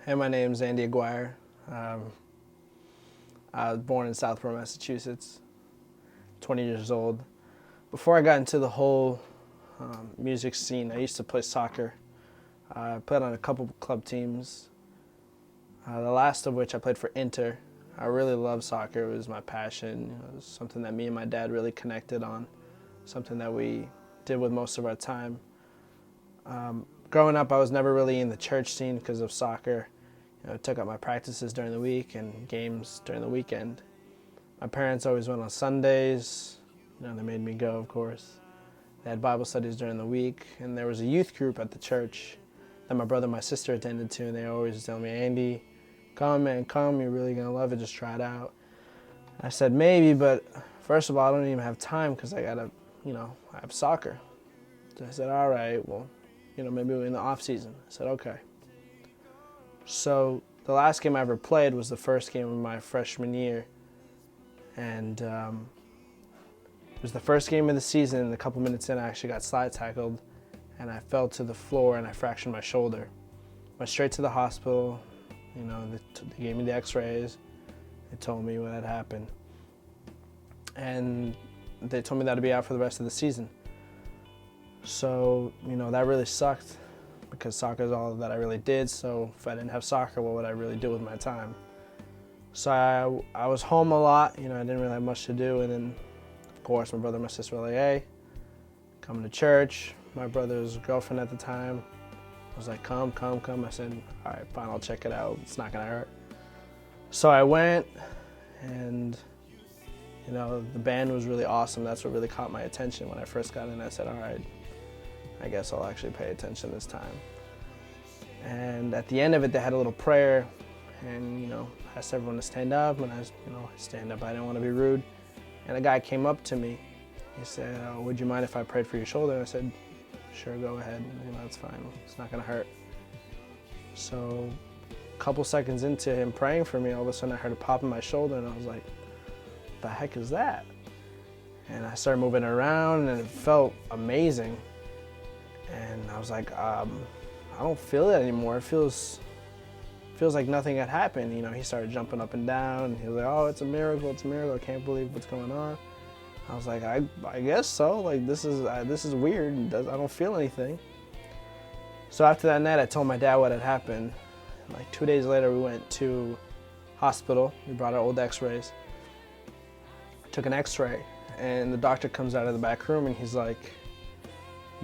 Hey, my name's Andy Aguirre. Um, I was born in Southborough, Massachusetts, 20 years old. Before I got into the whole music scene, I used to play soccer. I played on a couple club teams, the last of which I played for Inter. I really love soccer. It was my passion. It was something that me and my dad really connected on, something that we did with most of our time. Growing up, I was never really in the church scene because of soccer. I took up my practices during the week and games during the weekend. My parents always went on Sundays. They made me go, of course. They had Bible studies during the week, and there was a youth group at the church that my brother and my sister attended to, and they always tell me, Andy, come, man, come. You're really going to love it. Just try it out. I said, maybe, but first of all, I don't even have time because I have soccer. So I said, all right, well, maybe we're in the off season. I said, okay. So the last game I ever played was the first game of my freshman year, and it was the first game of the season. And a couple minutes in, I actually got slide tackled, and I fell to the floor and I fractured my shoulder. Went straight to the hospital. They gave me the X-rays. They told me what had happened, and they told me that I'd be out for the rest of the season. So that really sucked, because soccer is all that I really did. So if I didn't have soccer, what would I really do with my time? So I was home a lot. I didn't really have much to do. And then, of course, my brother and my sister were like, hey, come to church. My brother's girlfriend at the time was like, come. I said, all right, fine, I'll check it out. It's not going to hurt. So I went, and the band was really awesome. That's what really caught my attention when I first got in. I said, all right, I guess I'll actually pay attention this time. And at the end of it, they had a little prayer, and asked everyone to stand up. And I stand up. I didn't want to be rude. And a guy came up to me. He said, oh, would you mind if I prayed for your shoulder? And I said, sure, go ahead. That's fine. It's not going to hurt. So a couple seconds into him praying for me, all of a sudden I heard a pop in my shoulder, and I was like, what the heck is that? And I started moving around, and it felt amazing. And I was like, I don't feel it anymore. It feels like nothing had happened. He started jumping up and down, and he was like, oh, it's a miracle. I can't believe what's going on. I was like, I guess so. Like, this is weird. I don't feel anything. So after that night, I told my dad what had happened. Like 2 days later, we went to hospital. We brought our old X-rays. Took an X-ray, and the doctor comes out of the back room, and he's like,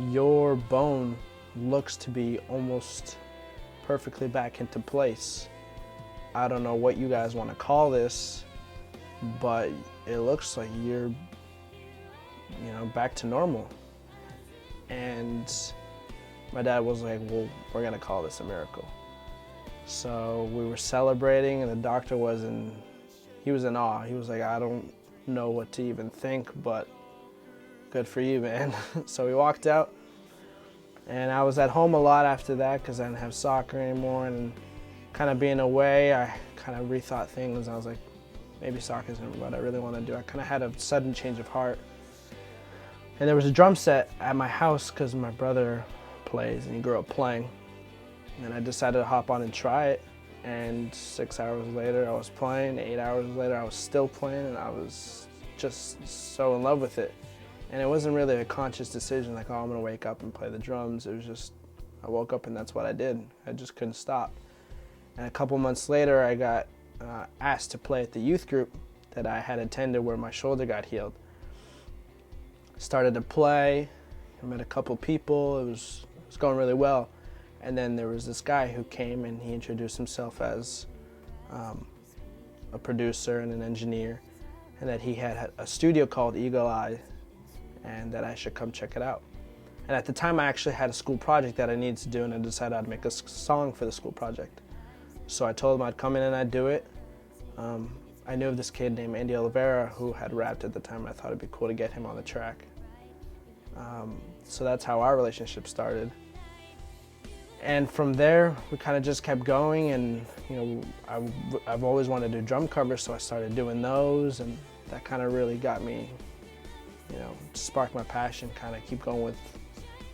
your bone looks to be almost perfectly back into place. I don't know what you guys want to call this, but it looks like you're back to normal. And my dad was like, well, we're gonna call this a miracle. So we were celebrating, and the doctor was in awe. He was like, I don't know what to even think, but good for you, man. So we walked out, and I was at home a lot after that because I didn't have soccer anymore, and kind of being away, I kind of rethought things. I was like, maybe soccer isn't what I really want to do. I kind of had a sudden change of heart. And there was a drum set at my house because my brother plays, and he grew up playing. And I decided to hop on and try it. And 6 hours later, I was playing. 8 hours later, I was still playing, and I was just so in love with it. And it wasn't really a conscious decision, like, oh, I'm gonna wake up and play the drums. It was just, I woke up and that's what I did. I just couldn't stop. And a couple months later, I got asked to play at the youth group that I had attended where my shoulder got healed. Started to play, I met a couple people, it was going really well. And then there was this guy who came, and he introduced himself as a producer and an engineer, and that he had a studio called Eagle Eye, and that I should come check it out. And at the time, I actually had a school project that I needed to do, and I decided I'd make a song for the school project. So I told him I'd come in and I'd do it. I knew of this kid named Andy Oliveira who had rapped at the time, and I thought it'd be cool to get him on the track. So that's how our relationship started. And from there, we kind of just kept going, and I've always wanted to do drum covers, so I started doing those, and that kind of really got me, sparked my passion, kind of keep going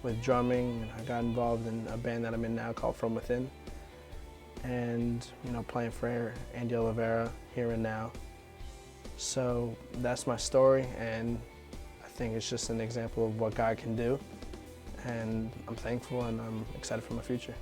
with drumming. And I got involved in a band that I'm in now called From Within. and playing for Andy Oliveira here and now. So that's my story, and I think it's just an example of what God can do, and I'm thankful and I'm excited for my future.